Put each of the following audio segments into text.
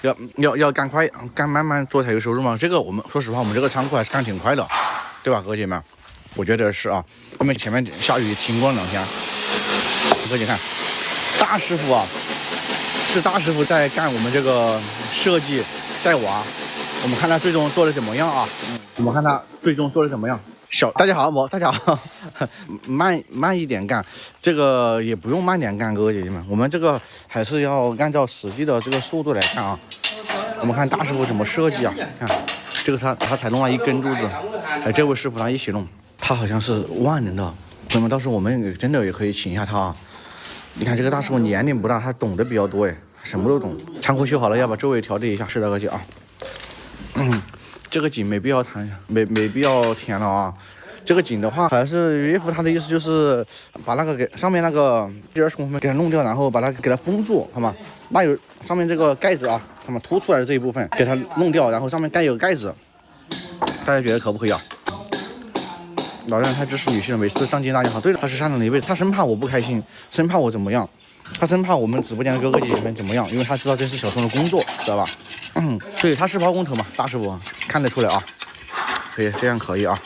要干快，干慢慢做才有收入嘛。这个我们说实话，我们这个仓库还是干挺快的，对吧，哥姐们？我觉得是啊，因为前面下雨停过了2天。哥姐看，大师傅啊，是大师傅在干我们这个设计带娃。我们看他最终做的怎么样啊？我们看他最终做的怎么样。大家好，大家好，慢一点干，这个也不用慢点干，哥哥姐姐们，我们这个还是要按照实际的这个速度来看啊。我们看大师傅怎么设计啊？看这个他才弄了1根柱子，这位师傅他一起弄，他好像是万能的。那么到时候我们真的也可以请一下他啊。你看这个大师傅年龄不大，他懂得比较多哎，什么都懂。仓库修好了，要把周围调整一下，是的，哥姐啊。这个井没必要没必要填了啊。这个井的话，还是岳父他的意思就是把那个给上面那个20公分给它弄掉，然后把它给它封住，好吗？那有上面这个盖子啊，他们凸出来的这一部分给它弄掉，然后上面盖有盖子。大家觉得可不可以啊？老让太支持女性了，每次上镜大家好。对了，他是善良的一辈子，他生怕我不开心，生怕我怎么样，他生怕我们直播间的哥哥姐姐们怎么样，因为他知道这是小松的工作，知道吧？对，他是包工头嘛，大师傅看得出来啊，可以，这样可以啊。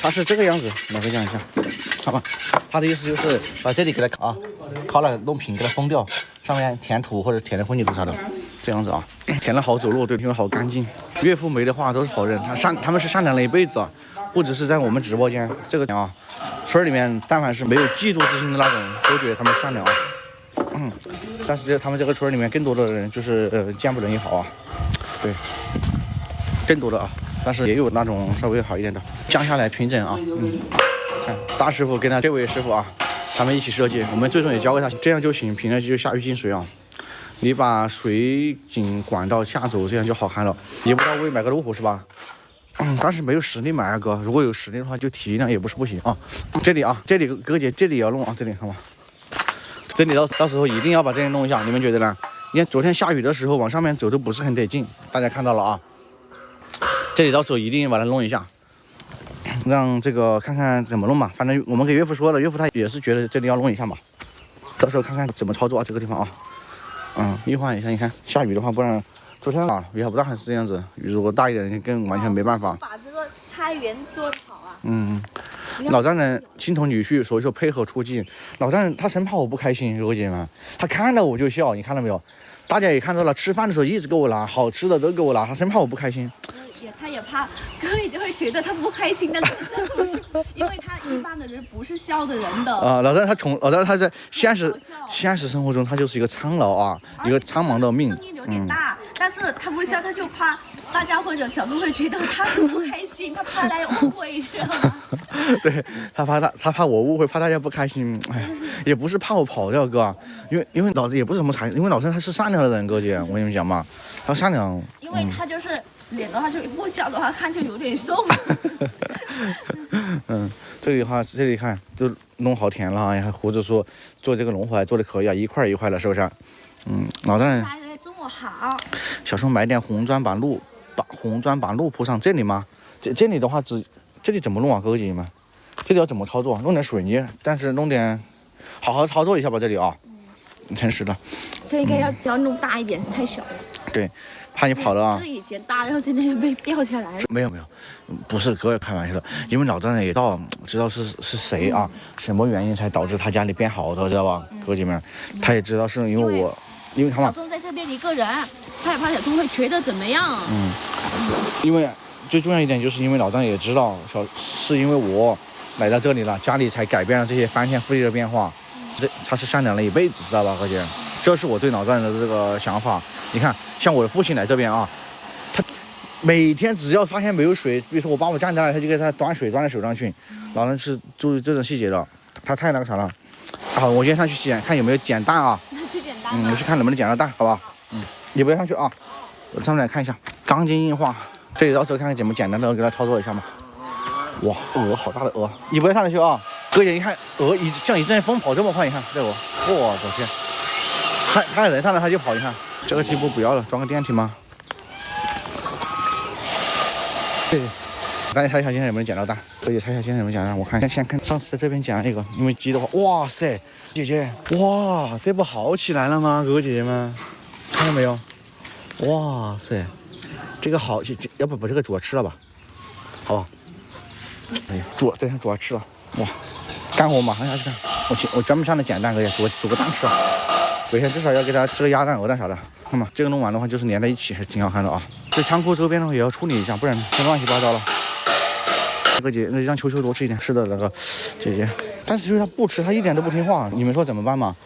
他是这个样子，老师讲一下，好吧？他的意思就是把这里给他烤了弄平，给它封掉，上面填土或者填的混凝土啥的，这样子啊，填了好走路，对，因为好干净。岳父没的话都是好人，他们是善良了一辈子啊，不只是在我们直播间这个啊，村里面但凡是没有嫉妒之心的那种，都觉得他们善良啊。但是他们这个村里面更多的人就是见不人也好啊，对，更多的啊。但是也有那种稍微好一点的，降下来平整啊。看大师傅跟他这位师傅啊，他们一起设计，我们最终也教给他，这样就行，平了就下浴进水啊。你把水井管道下走，这样就好看了。也不到位买个路虎是吧？但是没有实力买啊哥，如果有实力的话，就体量也不是不行啊。这里哥姐这里也要弄啊，这里好吧？这里到时候一定要把这里弄一下，你们觉得呢？你看昨天下雨的时候往上面走都不是很得劲，大家看到了啊。这里到时候一定把它弄一下，让这个看看怎么弄吧。反正我们给岳父说了，岳父他也是觉得这里要弄一下嘛。到时候看看怎么操作啊，这个地方啊，一换一下，你看下雨的话，不然昨天啊雨还不大还是这样子，雨如果大一点更完全没办法。把这个菜园做好啊。老丈人心疼女婿，所以说配合出镜。老丈人他生怕我不开心，各位姐妹，他看到我就笑，你看到没有？大家也看到了，吃饭的时候一直给我拿，好吃的都给我拿，他生怕我不开心。他也怕各位就会觉得他不开心，但是这不是，因为他一般的人不是笑的人的。老丈人他在现实生活中他就是一个苍老啊，一个苍茫的命。声音有点大，但是他不笑，他就怕大家或者小众会觉得他是不开心，他怕大家误会，知道吗？对，他怕我误会，怕大家不开心。哎，也不是怕我跑掉哥，因为老子也不是什么因为老丈他是善良的人，哥姐，我跟你们讲嘛，他善良。因为他就是。脸的话就不笑的话，看就有点瘦。这里看都弄好甜了啊！还胡子说做这个龙怀做的可以啊，一块一块的，是不是？老丈人。这么好。小时候买点红砖把路铺上，这里吗？这里的话这里怎么弄啊，哥哥姐姐们？这里要怎么操作？弄点水泥，但是弄点好好操作一下吧，这里啊。诚实的。它应该要弄大一点，太小了。对，怕你跑了啊。这以前大，然后今天被掉下来了。没有，不是哥开玩笑的，因为老丈人也知道是谁啊，什么原因才导致他家里变好的，知道吧，哥姐们，他也知道是因为他嘛。小钟在这边一个人，他也怕小钟会觉得怎么样。因为最重要一点就是因为老丈人也知道是因为我来到这里了，家里才改变了这些翻天覆地的变化。他是善良了一辈子，知道吧，哥姐？这是我对老丈人的这个想法。你看，像我的父亲来这边啊，他每天只要发现没有水，比如说我把我站在那，他就给他端水端在手上去。老人是注意这种细节的，他太那个啥了。好，我先上去看有没有捡蛋啊。去捡蛋。我去看能不能捡到蛋，好吧？你不要上去啊，我上面来看一下钢筋硬化，这里到时候看看怎么简单的给他操作一下嘛。哇，鹅好大的鹅，你不要上去啊，哥姐，你看鹅像一阵风跑这么快，你看这鹅，我的天！他人上来他就跑，你看这个梯步不要了，装个电梯吗？对，大家猜一下今天有没有捡到蛋？可以猜一下今天有没有捡到蛋？我看先看上次在这边捡了一个，因为鸡的话，哇塞，姐姐，哇，这不好起来了吗？哥哥姐姐们，看到没有？哇塞，这个好，要不把这个煮了吃了吧？好吧。哎呀，等一下煮了吃了，哇，干活马上下去干。我专门上的简单，可以煮个蛋吃啊。首先至少要给它吃个鸭蛋、鹅蛋啥的。那么这个弄完的话，就是连在一起，还是挺好看的啊。这仓库周边的话也要处理一下，不然太乱七八糟了。这个姐，那让秋秋多吃一点。是的，那个姐姐，但是他不吃，他一点都不听话，你们说怎么办嘛？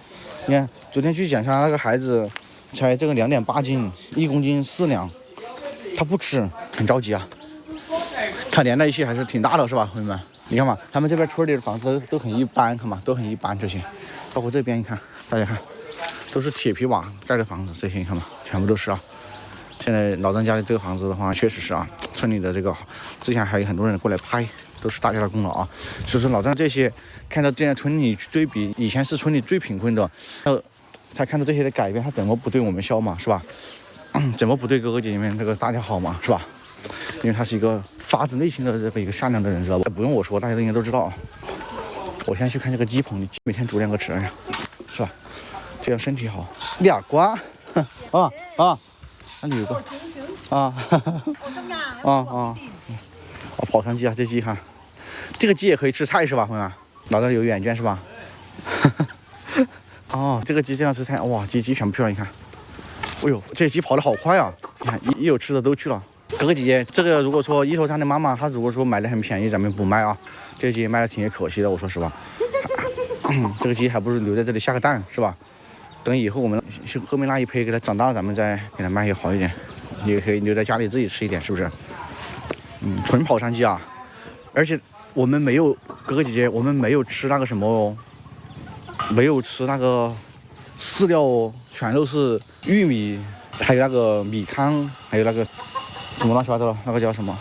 你看昨天去检查那个孩子，才这个2.8斤，1公斤4两，他不吃，很着急啊。看连在一起还是挺大的，是吧，朋友们？你看嘛，他们这边村里的房子都很一般，看嘛，都很一般这些。包括这边，你看，大家看，都是铁皮瓦盖的房子，这些你看嘛，全部都是啊。现在老张家的这个房子的话，确实是啊，村里的这个，之前还有很多人过来拍，都是大家的功劳啊。所以说老张这些看到这样村里对比，以前是村里最贫困的，他看到这些的改变，他怎么不对我们笑嘛，是吧？怎么不对哥哥姐姐们这个大家好嘛，是吧？因为他是一个发自内心的这个一个善良的人，知道吧？不用我说，大家应该都知道。我先去看这个鸡棚，每天煮2个吃呀，是吧？这样身体好。2瓜，那里有个跑山鸡啊，这鸡哈，这个鸡也可以吃菜是吧，朋友们？老张有远见是吧？哦，这个鸡这样吃菜，哇，鸡全部去了，你看。哎呦，这鸡跑得好快啊！你看，一有吃的都去了。哥哥姐姐，这个如果说一头山的妈妈，她如果说买的很便宜，咱们不卖啊。这个鸡卖的挺可惜的，我说实话。这个鸡还不如留在这里下个蛋，是吧？等以后我们后面那一批给它长大了，咱们再给它卖也好一点，也可以留在家里自己吃一点，是不是？纯跑山鸡啊！而且我们没有哥哥姐姐，我们没有吃那个什么哦，没有吃那个饲料哦，全都是玉米，还有那个米糠，还有那个什么乱七八糟的，那个叫什么？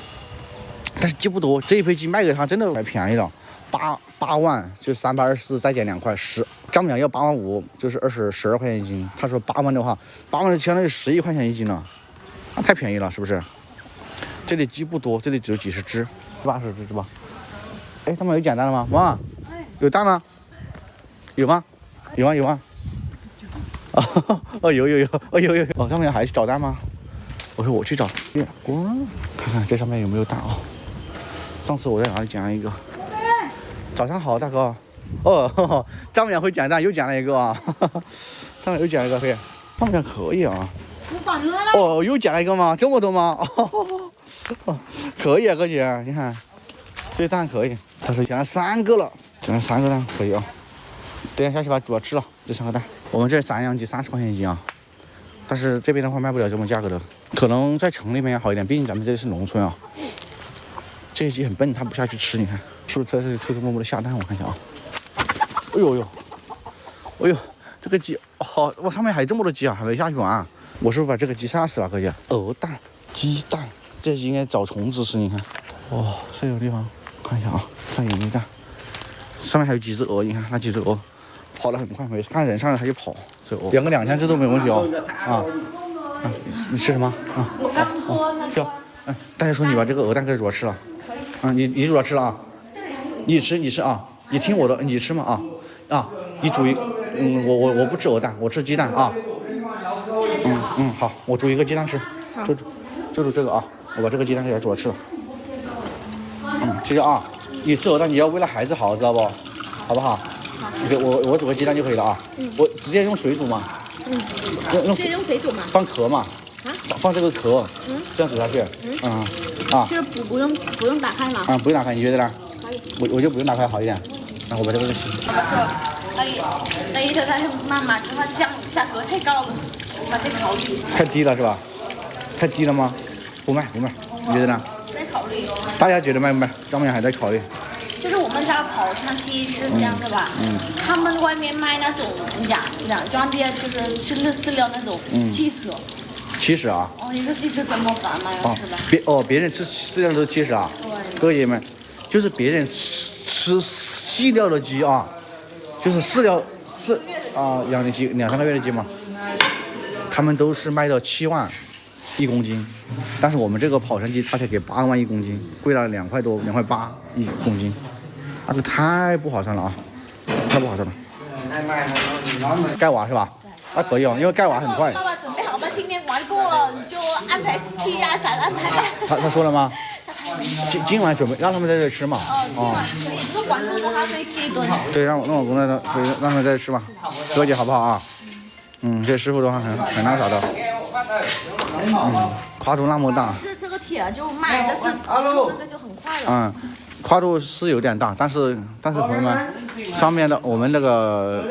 但是鸡不多，这一批鸡卖给他真的还便宜了，8万就324，再减2块10，丈母娘要8万5，就是12块钱一斤。他说8万的话，8万相当于11块钱一斤了，那太便宜了，是不是？这里鸡不多，这里只有几十只，80只是吧？哎，他们有捡蛋了吗？妈，有蛋吗？有吗？有吗？有，哦，丈母娘还去找蛋吗？我说我去找月光，看看这上面有没有蛋啊。上次我在哪里捡了一个。早上好，大哥。哦，丈母娘会捡蛋，又捡了一个啊。丈母娘又捡了一个，可以。丈母娘可以啊。哦，又捡了一个吗？这么多吗？哦，可以啊，哥姐，你看，这蛋可以。他说捡了3个了，捡了3个蛋可以啊。等一下下去把煮了吃了，这3个蛋。我们这散养鸡30块钱一斤啊，但是这边的话卖不了这么价格的，可能在城里面好一点，毕竟咱们这里是农村啊。这些鸡很笨，它不下去吃，你看是不是在这里偷偷摸摸的下蛋？我看一下啊。哎呦，这个鸡好，我上面还有这么多鸡啊，还没下去玩。我是不是把这个鸡杀死了？可以，鹅蛋、鸡蛋，这鸡应该找虫子吃。你看，哇，这有地方看一下啊，看有没有蛋。上面还有几只鹅，你看那几只鹅跑得很快，没看人上来它就跑。这鹅养个2-3只都没问题哦。你吃什么啊？行，大家说你把这个鹅蛋给煮了吃了。你煮了吃了啊？你吃啊？你听我的，你吃嘛啊？你煮一，我不吃鹅蛋，我吃鸡蛋啊。好，我煮一个鸡蛋吃，就煮这个啊，我把这个鸡蛋给它煮了吃了。这个啊，你吃鹅蛋你要为了孩子好，知道不？好不好？我煮个鸡蛋就可以了啊。我直接用水煮嘛。用水煮嘛。放壳嘛。放这个壳。这样煮下去。就是不用打开吗？不用打开，你觉得呢？可以。我就不用打开好一点。我把这个洗。那一头但是妈妈说它价格太高了，把这考虑。太低了是吧？太低了吗？不卖，你觉得呢？在考虑。大家觉得卖不卖？丈母娘还在考虑。就是我们家跑山鸡是这样的吧？他们外面卖那种两装的，就是吃的饲料那种，70啊？一个70怎么办嘛？是吧？别人吃饲料都70啊？对。各位爷们，就是别人吃饲料的鸡啊，就是饲料养的鸡2-3个月的鸡嘛，他们都是卖到7万1公斤，但是我们这个跑山鸡他才给8万1公斤，贵了2块多，2块81公斤，那个太不划算了啊，太不划算了。盖瓦是吧？那可以哦，因为盖瓦很快。爸爸准备好吗？今天玩过。了，你就安排7呀啥的安排吧。他说了吗？今晚准备让他们在这吃嘛。今晚可以，弄完之后还可以吃一顿。对，让我公在这，对，让他们在这吃嘛，哥姐好不好啊？这师傅的话很那啥的。跨度那么大。是这个铁就慢，但是这个就很快了。跨度是有点大，但是朋友们，上面的我们那个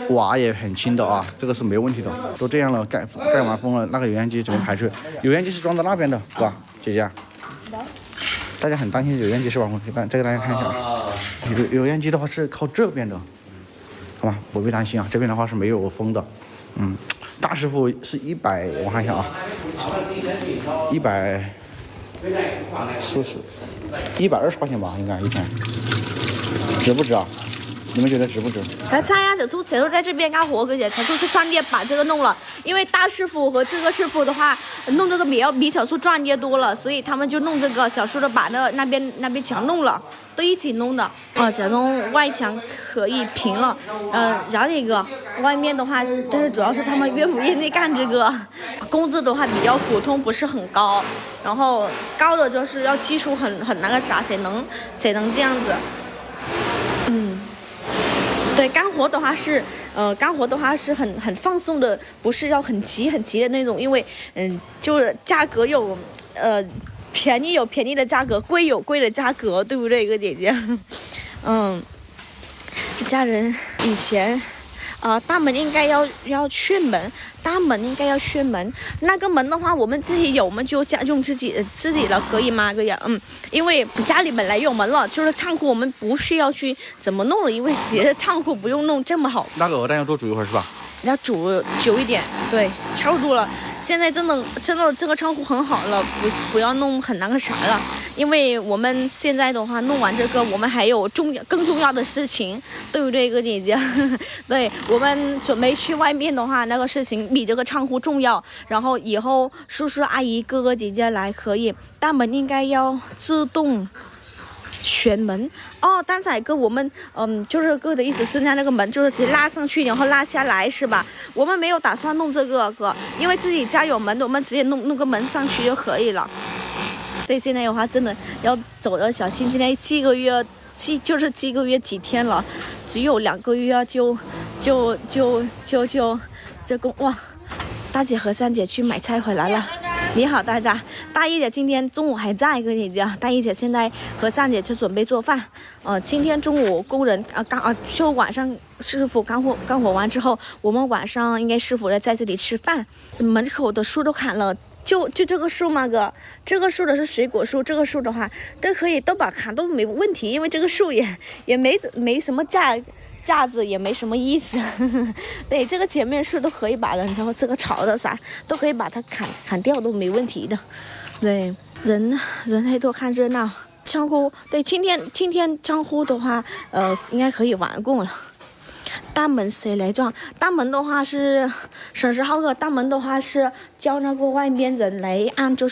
瓦也很轻的啊，这个是没问题的。都这样了，盖完封了，那个油烟机怎么排出？油烟机是装在那边的，是吧，姐姐？大家很担心油烟机是吧？我这个大家看一下，油烟机的话是靠这边的，好吧？不必担心啊，这边的话是没有封的。大师傅是100，我看一下啊，140，120块钱吧，应该一天，值不值啊？你们觉得值不值？他这样子谁都在这边干活，而且他就是专业把这个弄了。因为大师傅和这个师傅的话，弄这个比小树专业多了，所以他们就弄这个小树的把那边墙弄了，都一起弄的。小弄外墙可以平了，然后那个外面的话，但是主要是他们岳父爷在干这个，工资的话比较普通，不是很高，然后高的就是要技术很那个啥才能这样子。对，干活的话是很放松的，不是要很急的那种，因为就是价格有便宜有便宜的价格，贵有贵的价格，对不对，一个姐姐？家人以前。大门应该要旋门，大门应该要旋门。那个门的话，我们自己有，我们就用自己的，可以吗？因为家里本来有门了，就是仓库我们不需要去怎么弄了，因为其实仓库不用弄这么好。那个鹅蛋要多煮一会儿是吧？要煮久一点，对，差不多了。现在真的这个仓库很好了，不要弄很那个啥了，因为我们现在的话弄完这个，我们还有更重要的事情，对不对，哥姐姐？对，我们准备去外面的话，那个事情比这个仓库重要。然后以后叔叔阿姨哥哥姐姐来可以，大门应该要自动旋门但是哥我们就是哥的意思是那个门就是直接拉上去然后拉下来是吧？我们没有打算弄这个哥，因为自己家有门，我们直接弄个门上去就可以了。对，现在的话真的要走的小心，今天7个月几天了，只有2个月哇！大姐和三姐去买菜回来了。你好，大家。大一姐今天中午还在跟你讲，大一姐现在和三姐就准备做饭。今天中午工人就晚上师傅干活完之后，我们晚上应该师傅在这里吃饭。门口的树都砍了。就这个树嘛哥，这个树的是水果树，这个树的话都可以都把砍都没问题，因为这个树也没什么架子也没什么意思。对，这个前面树都可以把人，然后这个草的啥都可以把它砍掉都没问题的。对，人太多看热闹。仓库对，今天仓库的话应该可以完工了。大门谁来装？大门的话是省10号个，大门的话是叫那个外面人来按，就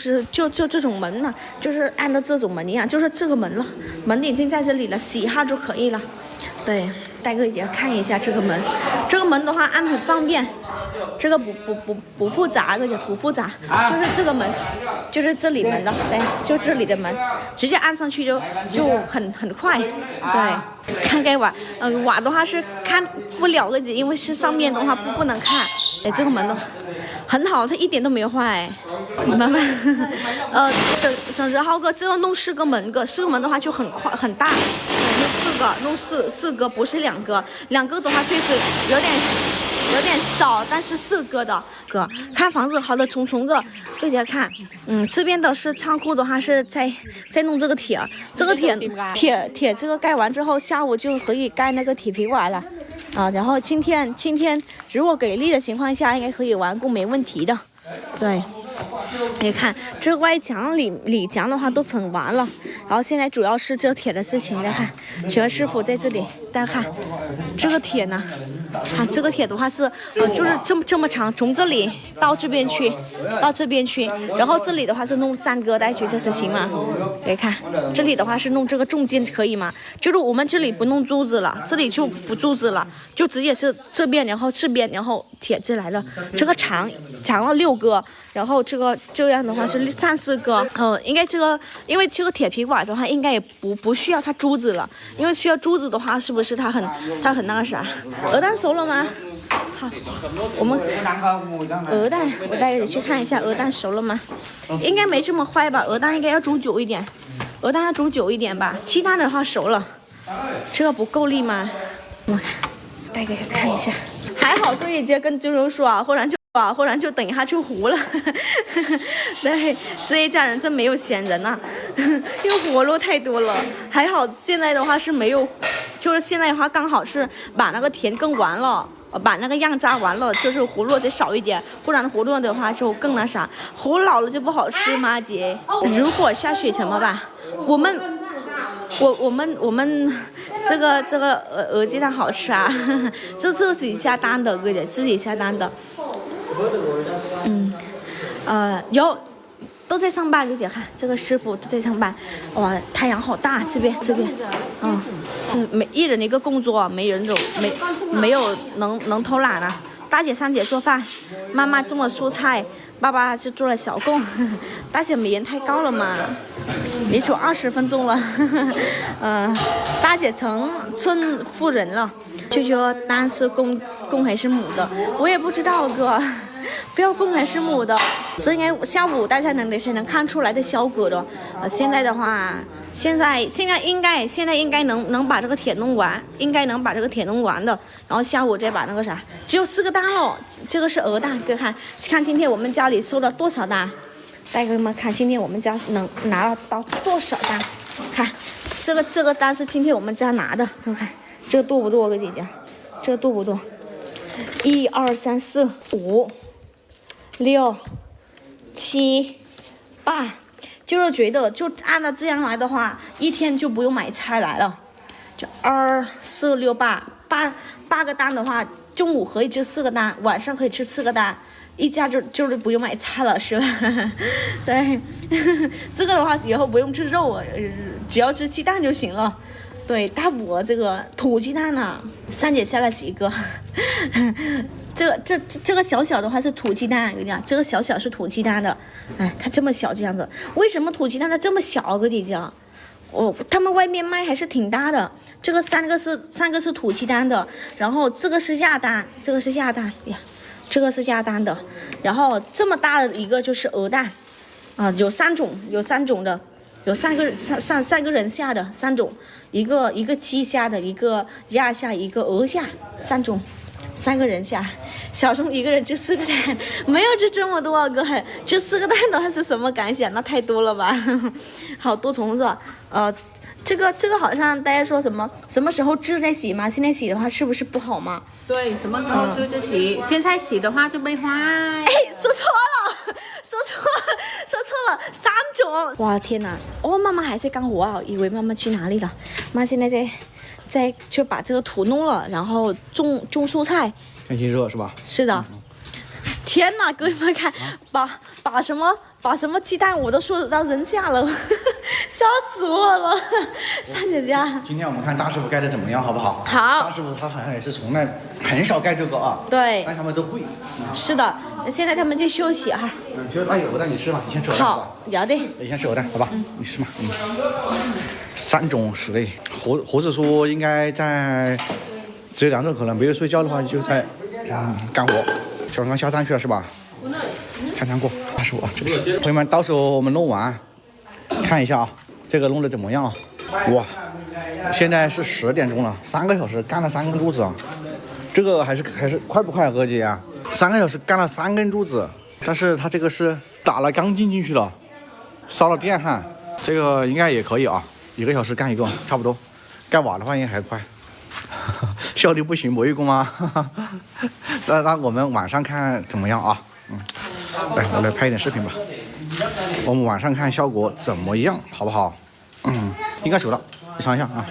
这种门呢，就是按照这种门一样，就是这个门了，门已经在这里了，洗一下就可以了。对，带个姐看一下这个门，这个门的话按很方便，这个不复杂，而且不复杂，就是这个门，就是这里门的，对，就这里的门，直接按上去就很快，对，看盖瓦，瓦的话是看不了个姐，因为是上面的话不能看，这个门的很好，它一点都没坏，慢慢，省10号个，这个弄4个门个，4个门的话就很快很大。弄四个不是2个，2个的话确实有点少，但是4个的哥看房子好的重个，大家看，这边的是仓库的话是在弄这个铁，这个铁这个盖完之后，下午就可以盖那个铁皮瓦了，然后今天如果给力的情况下，应该可以完工没问题的，对。你看这外墙里墙的话都粉完了，然后现在主要是这铁的事情。来看，雪儿师傅在这里大家看这个铁呢，看这个铁的话是就是这么长，从这里到这边去，到这边去，然后这里的话是弄3个，大家觉得行吗？可以看这里的话是弄这个中间可以吗？就是我们这里不弄柱子了，这里就不柱子了，就直接是这边，然后这边，然后铁进来了，这个长了6个，然后这样的话是3、4个，应该这个因为这个铁皮管的话应该也不需要它珠子了，因为需要珠子的话是不是它很那个啥？鹅蛋熟了吗？好，我们鹅蛋，我带你去看一下鹅蛋熟了吗？应该没这么坏吧？鹅蛋应该要煮久一点，鹅蛋要煮久一点吧。其他的话熟了，这个不够力吗？我看，带给他看一下。还好哥姐姐跟周周说啊，忽然就等一下就糊了。对，这一家人真没有闲人呐、因为活路太多了。还好现在的话是没有，就是现在的话刚好是把那个田耕完了。把那个样扎完了，就是葫芦得少一点，不然葫芦的话就更那啥，葫芦老了就不好吃嘛姐。如果下雪怎么办？我们这个鹅鸡蛋好吃啊，这自己下单的，哥姐自己下单的。有都在上班，哥姐看这个师傅都在上班，哇，太阳好大，这边，这一人一个工作，没有能偷懒啊。大姐、三姐做饭，妈妈种了蔬菜，爸爸就做了小供。大姐美颜太高了嘛，你煮20分钟了。大姐成村妇人了，就说单是公还是母的，我也不知道哥。不要公还是母的，这应该下午大家才能看出来的效果的。现在的话，现在应该能把这个铁弄完，应该能把这个铁弄完的，然后下午再把那个啥，只有4个蛋了，这个是鹅蛋，哥看今天我们家里收了多少蛋，大哥们看今天我们家能拿到多少蛋，看这个蛋是今天我们家拿的，看这个多不多，哥姐姐，这个多不多？1、2、3、4、5、6、7、8，就是觉得就按照这样来的话，一天就不用买菜来了。就2、4、6、8个蛋的话，中午可以吃4个蛋，晚上可以吃4个蛋，一家就是不用买菜了，是吧？对，这个的话以后不用吃肉，只要吃鸡蛋就行了。对，大补这个土鸡蛋呢，三姐下了几个。这个小的话是土鸡蛋，跟你讲，这个小是土鸡蛋的，哎，它这么小这样子，为什么土鸡蛋它这么小？哥姐姐，他们外面卖还是挺大的。这个三个是土鸡蛋的，然后这个是亚蛋，这个是亚蛋呀，这个是亚蛋的，然后这么大的一个就是鹅蛋，有3种的。有3个人下的3种，一个鸡下的，一个鸭下，一个鹅下，3种，3个人下。小钟一个人就4个蛋，没有就这么多个，就4个蛋的话是什么感想？那太多了吧，好多虫子。这个好像大家说什么时候治再洗嘛？现在洗的话是不是不好嘛？对，什么时候就洗，现在洗的话就没坏。哎，说错了，3种。哇天哪！妈妈还在干活啊，以为妈妈去哪里了？妈现在在就把这个土弄了，然后种蔬菜。天气热是吧？是的。天哪，各位们看，把什么鸡蛋我都说得到人下了，笑死我了，三姐姐。今天我们看大师傅盖的怎么样，好不好？好。大师傅他好像也是从来很少盖这个啊。对。但他们都会。是的，现在他们在休息哈。其实他有鹅蛋，你吃吧，你先吃鹅蛋。好，要的。你先吃鹅蛋，好吧？你吃嘛。3种室内，或者说应该在只有2种可能，没有睡觉的话就在干活。小刚下蛋去了是吧？看过，大师傅啊，这个是朋友们，到时候我们弄完，看一下啊，这个弄得怎么样啊？哇，现在是10点钟了，3个小时干了3根柱子啊，这个还是快不快啊，哥姐啊？3个小时干了3根柱子，但是他这个是打了钢筋进去了，烧了电焊，这个应该也可以啊，1个小时干1个，差不多。盖瓦的话应该还快。效率不行，磨一工吗？那我们晚上看怎么样啊？来，我来拍一点视频吧。我们晚上看效果怎么样，好不好？应该熟了，你尝一下啊。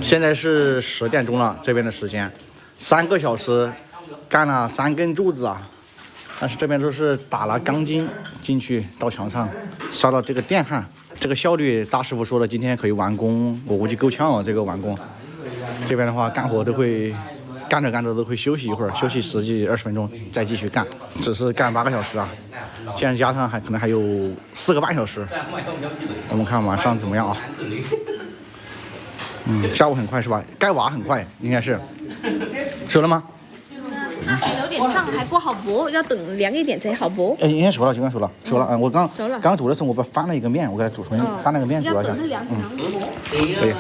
现在是10点钟了，这边的时间，3个小时干了3根柱子啊。但是这边都是打了钢筋进去到墙上，烧到这个电焊，这个效率大师傅说了，今天可以完工，我估计够呛啊，这个完工。这边的话干活都会干着干着都会休息一会儿，休息10几20分钟再继续干，只是干8个小时啊，现在加上可能还有4个半小时。我们看晚上怎么样啊？下午很快是吧？盖瓦很快，应该是。熟了吗？它还有点烫，还不好剥，要等凉一点才好剥。应该熟了，应该熟了，熟了。我刚煮的时候，我翻了一个面，我给它煮重新翻了个面煮了一下。可以。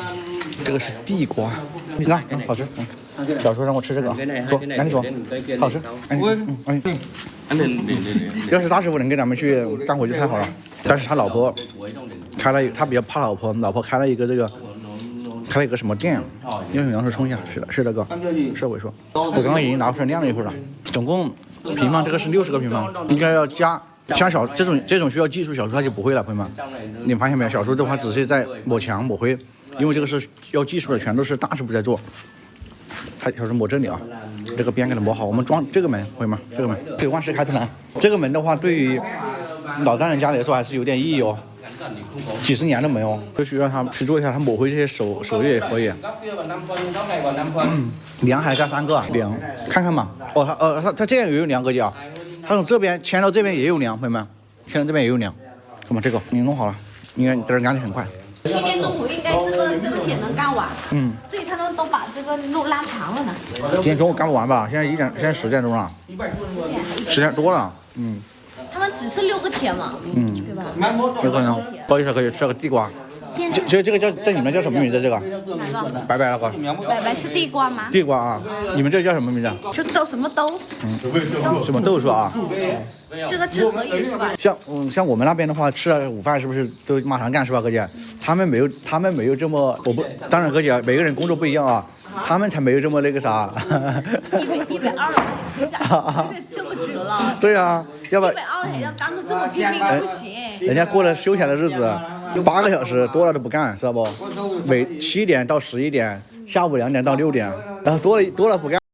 这个是地瓜，你看，好吃。小叔让我吃这个，坐，赶紧坐，好吃。要是大师傅能跟咱们去干活就太好了，但是他老婆他比较怕老婆开了一个什么店，用水杨水冲一下，是的哥，是我说，我刚刚已经拿出来晾了一会儿了，总共平方这个是60个平方，应该要加。像这种需要技术，小叔他就不会了，朋友们，你发现没有？小叔的话只是在抹墙抹灰，因为这个是要技术的，全都是大师傅在做。小叔抹这里啊，这个边给它抹好。我们装这个门，朋友们，这个门对万事开头难。这个门的话，对于老丈人家来说还是有点意义哦。几十年的门哦，就需要他去做一下，他抹灰这些手艺也可以。梁还加3个梁，看看嘛。他这样也有梁，哥姐啊。他从这边牵到这边也有梁，朋友们，牵到这边也有梁。看嘛，这个你弄好了，应该等干得很快。7点中午应该这个铁能干完。这里他们都把这个路拉长了呢。今天中午干不完吧？现在10点钟了，10点多了。他们只是6个铁嘛，对吧？有可能，不好意思，可以吃个地瓜。这个叫在你们叫什么名字？这个？哪个？白那个。白是地瓜吗？地瓜啊，你们这叫什么名字？就豆什么豆？什么豆是吧？这个可以是吧？像我们那边的话，吃了午饭是不是都马上干是吧，哥姐？他们没有这么，当然哥姐每个人工作不一样啊，他们才没有这么那个啥。120了，你吃下，这么久了。对啊，要不120还要干的这么拼命不行。人家过了休闲的日子，8个小时多了都不干，知道不？每7点到11点，下午2点到6点，然后多了不干。